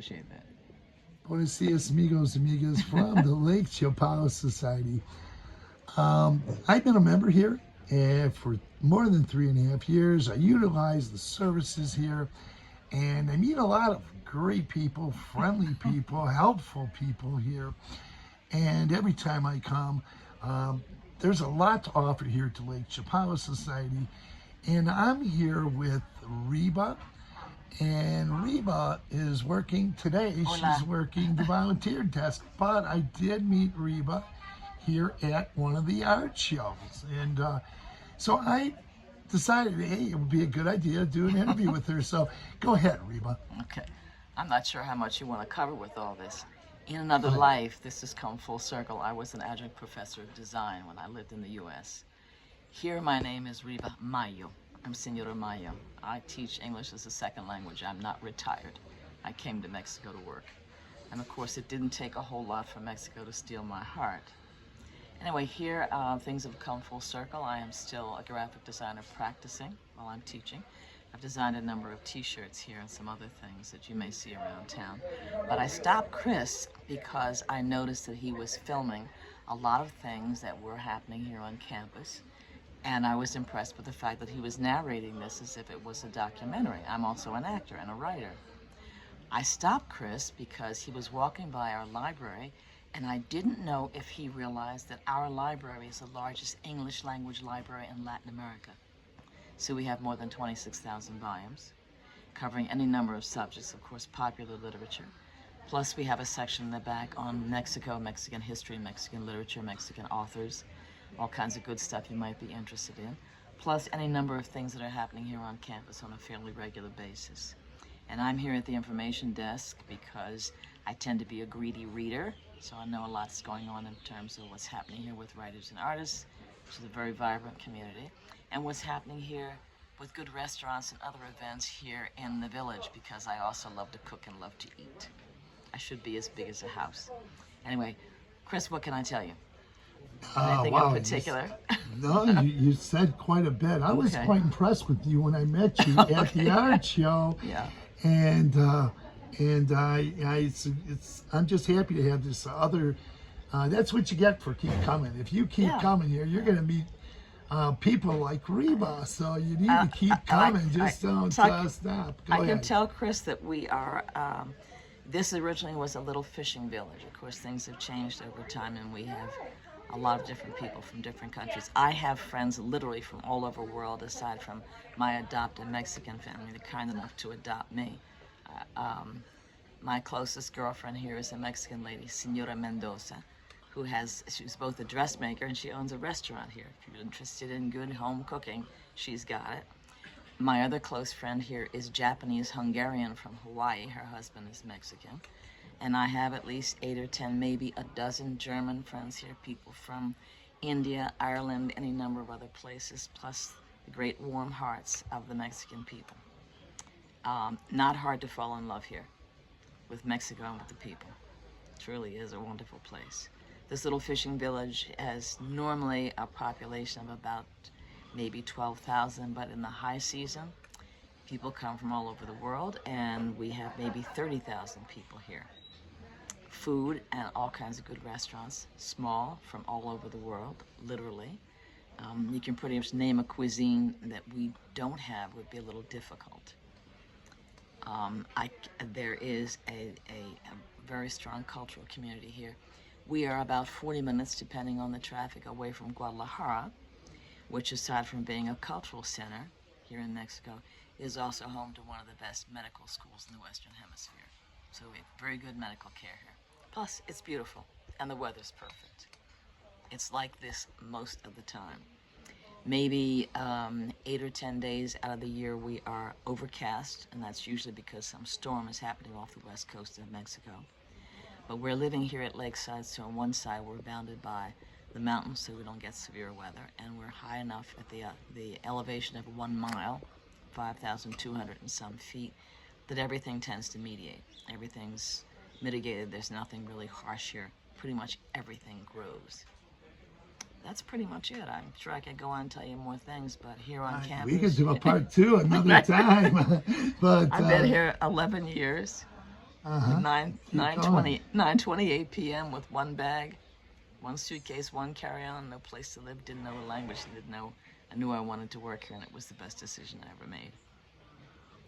Appreciate that. Buenos dias, amigos, amigas, from the Lake Chapala Society. I've been a member here for more than 3.5 years. I utilize the services here, and I meet a lot of great people, friendly people, helpful people here. And every time I come, there's a lot to offer here to Lake Chapala Society. And I'm here with Reba. And Reba is working today. Hola. She's working the volunteer desk. But I did meet Reba here at one of the art shows. And so I decided, hey, it would be a good idea to do an interview with her. So go ahead, Reba. Okay. I'm not sure how much you want to cover with all this. In another life, this has come full circle. I was an adjunct professor of design when I lived in the U.S. Here, my name is Reba Mayo. I'm Senora Mayo. I teach English as a second language. I'm not retired. I came to Mexico to work. And of course, it didn't take a whole lot for Mexico to steal my heart. Anyway, here, things have come full circle. I am still a graphic designer practicing while I'm teaching. I've designed a number of t-shirts here and some other things that you may see around town. But I stopped Chris because I noticed that he was filming a lot of things that were happening here on campus. And I was impressed with the fact that he was narrating this as if it was a documentary. I'm also an actor and a writer. I stopped Chris because he was walking by our library, and I didn't know if he realized that our library is the largest English language library in Latin America. So we have more than 26,000 volumes, covering any number of subjects, of course, popular literature. Plus, we have a section in the back on Mexico, Mexican history, Mexican literature, Mexican authors, all kinds of good stuff you might be interested in, plus any number of things that are happening here on campus on a fairly regular basis. And I'm here at the information desk because I tend to be a greedy reader, so I know a lot's going on in terms of what's happening here with writers and artists, which is a very vibrant community, and what's happening here with good restaurants and other events here in the village, because I also love to cook and love to eat. I should be as big as a house. Anyway, Chris, what can I tell you? Anything Wow, in particular? No, you said quite a bit. I was Okay. quite impressed with you when I met you at the art show. Yeah. And I'm just happy to have this other. That's what you get for keep coming. If you keep coming here, you're going to meet people like Reba. So you need to keep coming. Don't stop. Go I ahead. can tell Chris that we are. This originally was a little fishing village. Of course, things have changed over time, and we have a lot of different people from different countries. I have friends literally from all over the world, aside from my adopted Mexican family. They're kind enough to adopt me. My closest girlfriend here is a Mexican lady, Senora Mendoza, she's both a dressmaker and she owns a restaurant here. If you're interested in good home cooking, she's got it. My other close friend here is Japanese-Hungarian from Hawaii. Her husband is Mexican. And I have at least 8 or 10, maybe a dozen German friends here, people from India, Ireland, any number of other places, plus the great warm hearts of the Mexican people. Not hard to fall in love here with Mexico and with the people. It truly is a wonderful place. This little fishing village has normally a population of about maybe 12,000, but in the high season, people come from all over the world, and we have maybe 30,000 people here. Food and all kinds of good restaurants, small, from all over the world, literally. You can pretty much name a cuisine that we don't have would be a little difficult. There is a very strong cultural community here. We are about 40 minutes, depending on the traffic, away from Guadalajara, which, aside from being a cultural center here in Mexico, is also home to one of the best medical schools in the Western Hemisphere. So we have very good medical care here. Plus, it's beautiful, and the weather's perfect. It's like this most of the time. Maybe 8 or 10 days out of the year we are overcast, and that's usually because some storm is happening off the west coast of Mexico. But we're living here at Lakeside, so on one side we're bounded by the mountains so we don't get severe weather, and we're high enough at the elevation of 1 mile, 5,200 and some feet, that everything tends to mediate. Everything's mitigated. There's nothing really harsh here. Pretty much everything grows. That's pretty much it. I'm sure I could go on and tell you more things, but here on campus... We could do a part 2 another time. But I've been here 11 years. Uh-huh. 9:28 p.m. with one bag, one suitcase, one carry-on, no place to live, didn't know the language, didn't know. I knew I wanted to work here, and it was the best decision I ever made.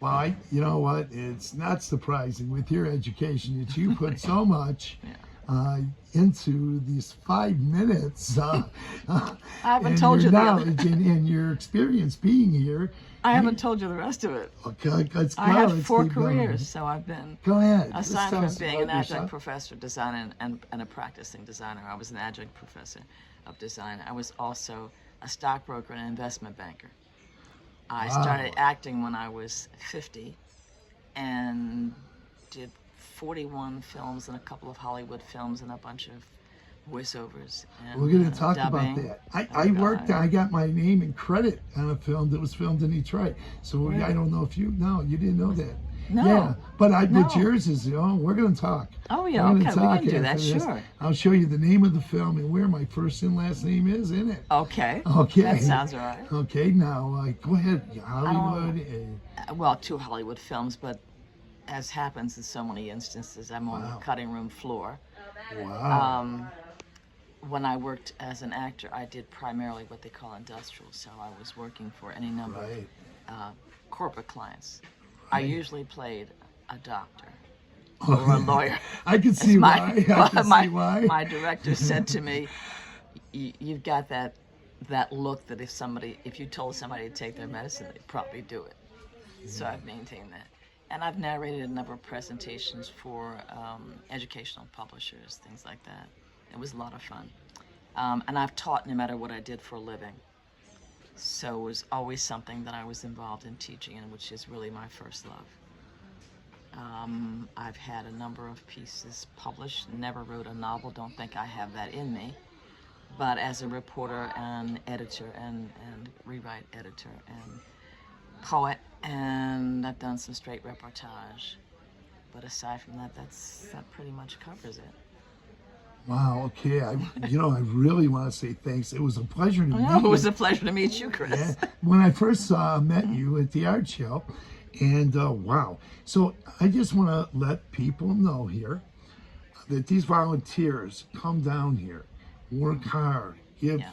Well, you know what? It's not surprising with your education that you put so much Yeah. into these 5 minutes. I haven't and told your you the other. knowledge and your experience being here. I haven't told you the rest of it. Okay, let's go. I had Let's 4 keep going. careers, so I've been, Go ahead. Just aside tell from us being about an adjunct yourself. professor of design and a practicing designer, I was an adjunct professor of design. I was also a stockbroker and investment banker. I Wow. started acting when I was 50 and did 41 films and a couple of Hollywood films and a bunch of voiceovers. And, We're going to talk dubbing. about that. I got my name and credit on a film that was filmed in Detroit. So Really? I don't know if you didn't know that. No. Yeah, but No. yours is, we're going to talk. Oh, yeah, We're okay, gonna we talk can do that, after this. sure. I'll show you the name of the film and where my first and last name is in it. Okay. Okay. That sounds all right. Okay, now go ahead, Hollywood. Well, 2 Hollywood films, but as happens in so many instances, I'm on Wow. the cutting room floor. Wow. When I worked as an actor, I did primarily what they call industrial, so I was working for any number Right. of corporate clients. I Right. usually played a doctor or a lawyer. I can see why. I can my, see why. my director said to me, "You've got that look that if you told somebody to take their medicine, they'd probably do it." So I've maintained that. And I've narrated a number of presentations for educational publishers, things like that. It was a lot of fun. And I've taught no matter what I did for a living. So it was always something that I was involved in teaching, and which is really my first love. I've had a number of pieces published, never wrote a novel, don't think I have that in me. But as a reporter and editor and rewrite editor and poet, and I've done some straight reportage. But aside from that, that pretty much covers it. Wow. Okay. I really want to say thanks. It was a pleasure to meet It was you. a pleasure to meet you, Chris. Yeah. When I first met you at the art show, and wow. So I just want to let people know here that these volunteers come down here, work hard, give Yeah.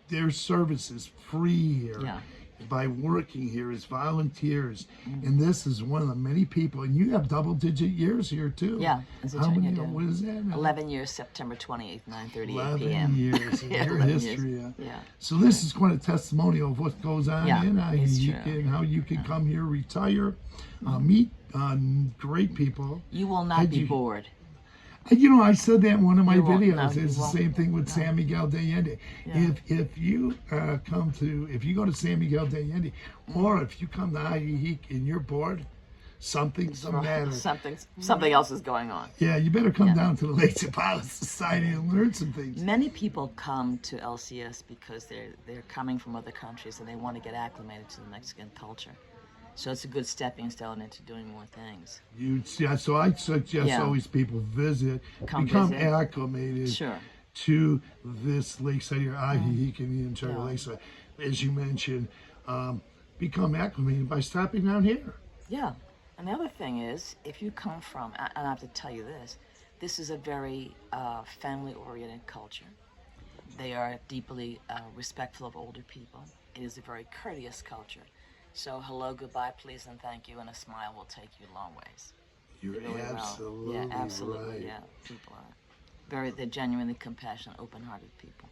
their services free here. Yeah. By working here as volunteers, and this is one of the many people, and you have double-digit years here too. Yeah, as a How junior, many? I do. What is that? 11 years, September 28th, 9:38 11 p.m. years in Yeah, your 11 history. years. Yeah. So this is quite a testimonial of what goes on Yeah, in it's Ajijic true. and how you can come here, retire, meet great people. You will not be Edu- bored. And, I said that in one of my You won't. videos. No, you It's the won't. same thing with San Miguel de Allende. Yeah. If you if you go to San Miguel de Allende, or if you come to Ajijic and you're bored, something's the matter. Something else is going on. Yeah, you better come Yeah. down to the Lake Chapala Society and learn some things. Many people come to LCS because they're coming from other countries and they want to get acclimated to the Mexican culture. So it's a good stepping stone into doing more things. So I suggest Yeah. always people visit, Come become visit. acclimated Sure. to this lakeside here, Ajijic and the entire Yeah. lakeside. As you mentioned, become acclimated by stopping down here. Yeah. And the other thing is, if you come from, and I have to tell you this is a very family-oriented culture. They are deeply respectful of older people. It is a very courteous culture. So hello, goodbye, please, and thank you, and a smile will take you a long ways. You're Really well. absolutely Yeah, absolutely. right. Yeah, people are they're genuinely compassionate, open-hearted people.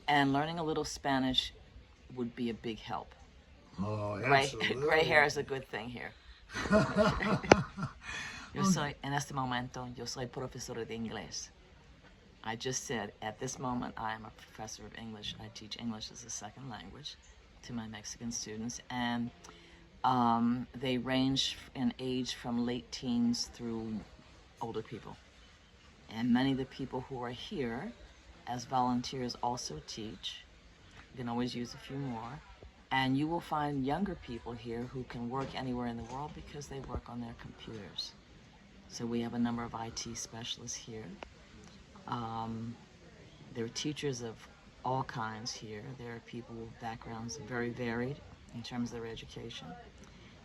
And learning a little Spanish would be a big help. Oh, Gray, absolutely. gray hair is a good thing here. En este momento, yo soy profesora de inglés. I just said, at this moment, I am a professor of English. I teach English as a second language to my Mexican students, and they range in age from late teens through older people. And many of the people who are here as volunteers also teach. You can always use a few more. And you will find younger people here who can work anywhere in the world because they work on their computers. So we have a number of IT specialists here. There are teachers of all kinds here. There are people with backgrounds very varied in terms of their education.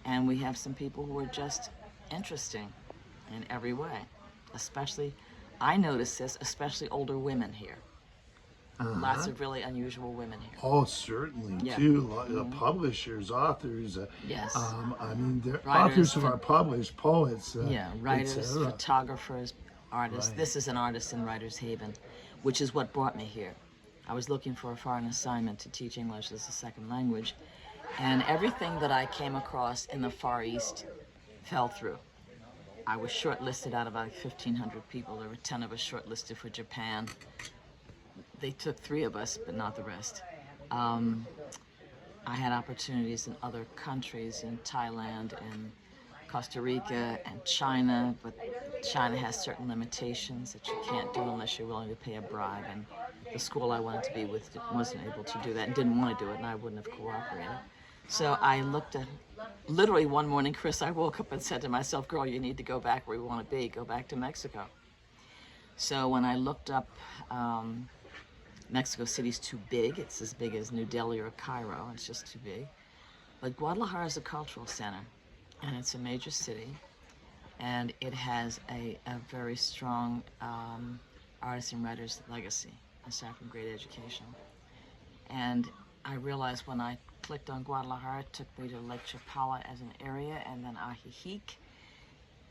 And we have some people who are just interesting. in every way. Especially, I notice this, especially older women here. Lots of really unusual women here. Oh, certainly, Yeah. too. Publishers, authors. Yes. I mean, they're Writers, authors who are published, poets. Writers, etc. photographers, artists. Right. This is an artist in Writer's Haven, which is what brought me here. I was looking for a foreign assignment to teach English as a second language, and everything that I came across in the Far East fell through. I was shortlisted out of about 1,500 people. There were 10 of us shortlisted for Japan. They took 3 of us, but not the rest. I had opportunities in other countries, in Thailand, in Costa Rica, and China, but China has certain limitations that you can't do unless you're willing to pay a bribe, and the school I wanted to be with wasn't able to do that and didn't want to do it, and I wouldn't have cooperated. So I looked at, literally one morning, Chris, I woke up and said to myself, girl, you need to go back where you want to be, go back to Mexico. So when I looked up, Mexico City's too big. It's as big as New Delhi or Cairo. It's just too big. But Guadalajara is a cultural center, and it's a major city, and it has a very strong artist and writer's legacy, aside from great education. And I realized when I clicked on Guadalajara, it took me to Lake Chapala as an area, and then Ajijic.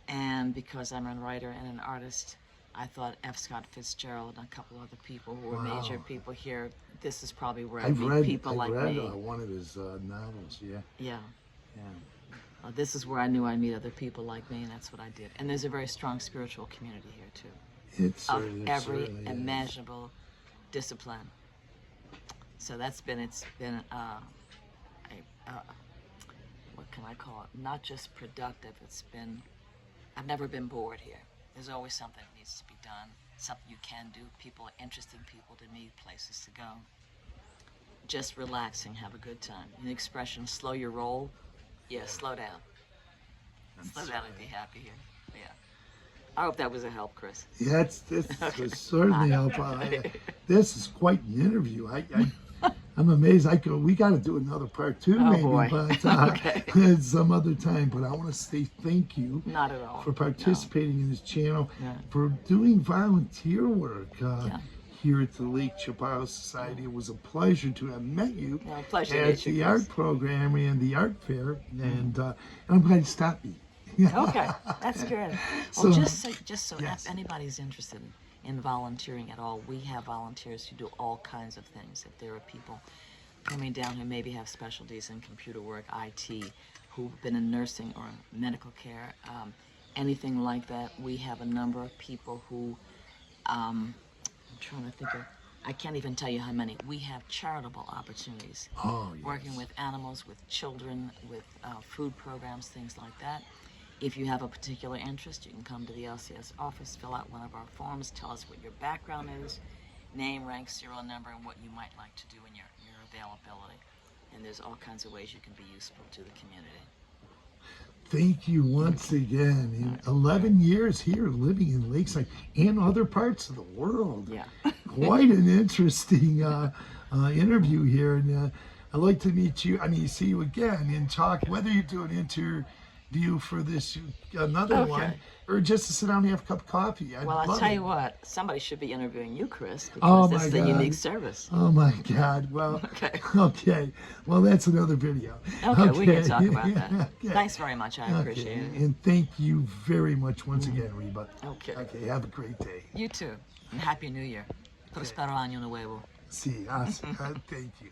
And because I'm a writer and an artist, I thought F. Scott Fitzgerald and a couple other people who were major people here. This is probably where I meet people like me. I've read one of his novels. Yeah. Yeah. This is where I knew I'd meet other people like me, and that's what I did. And there's a very strong spiritual community here too, of every imaginable discipline. So it's been what can I call it? Not just productive. I've never been bored here. There's always something that needs to be done, something you can do, interesting people to meet, places to go. Just relaxing, have a good time. The expression, slow your roll, slow down. Slow down and be happy here. Yeah. I hope that was a help, Chris. Yeah, this was certainly help. This is quite an interview. I'm amazed. We got to do another part 2, maybe, boy. But some other time. But I want to say thank you. Not at all. For participating in this channel, Yeah. for doing volunteer work here at the Lake Chapala Society. It was a pleasure to have met you pleasure to at meet you, the Chris. art program and the art fair, and I'm glad you stopped me. Okay, that's good. So- Just so Yes. if anybody's interested in volunteering at all, we have volunteers who do all kinds of things. If there are people coming down who maybe have specialties in computer work, IT, who've been in nursing or medical care, anything like that, we have a number of people who, I'm trying to think of, I can't even tell you how many. We have charitable opportunities. Oh, yes. Working with animals, with children, with food programs, things like that. If you have a particular interest, you can come to the LCS office, fill out one of our forms, tell us what your background is, name, rank, serial number, and what you might like to do in your availability. And there's all kinds of ways you can be useful to the community. Thank you once again. In 11 years here, living in Lakeside and other parts of the world. Yeah. Quite an interesting interview here. And I'd like to meet you, see you again and talk, whether you do an interview for this, another one, or just to sit down and have a cup of coffee. Well, I'll tell you what, somebody should be interviewing you, Chris, Oh, because this my is a God. unique service. Oh my God. Well, okay. Well, that's another video. Okay, we can talk about that. Okay. Thanks very much. I appreciate it. And thank you very much once again, Reba. Okay. Okay, have a great day. You too. And Happy New Year. Prospero año nuevo. Sí, thank you.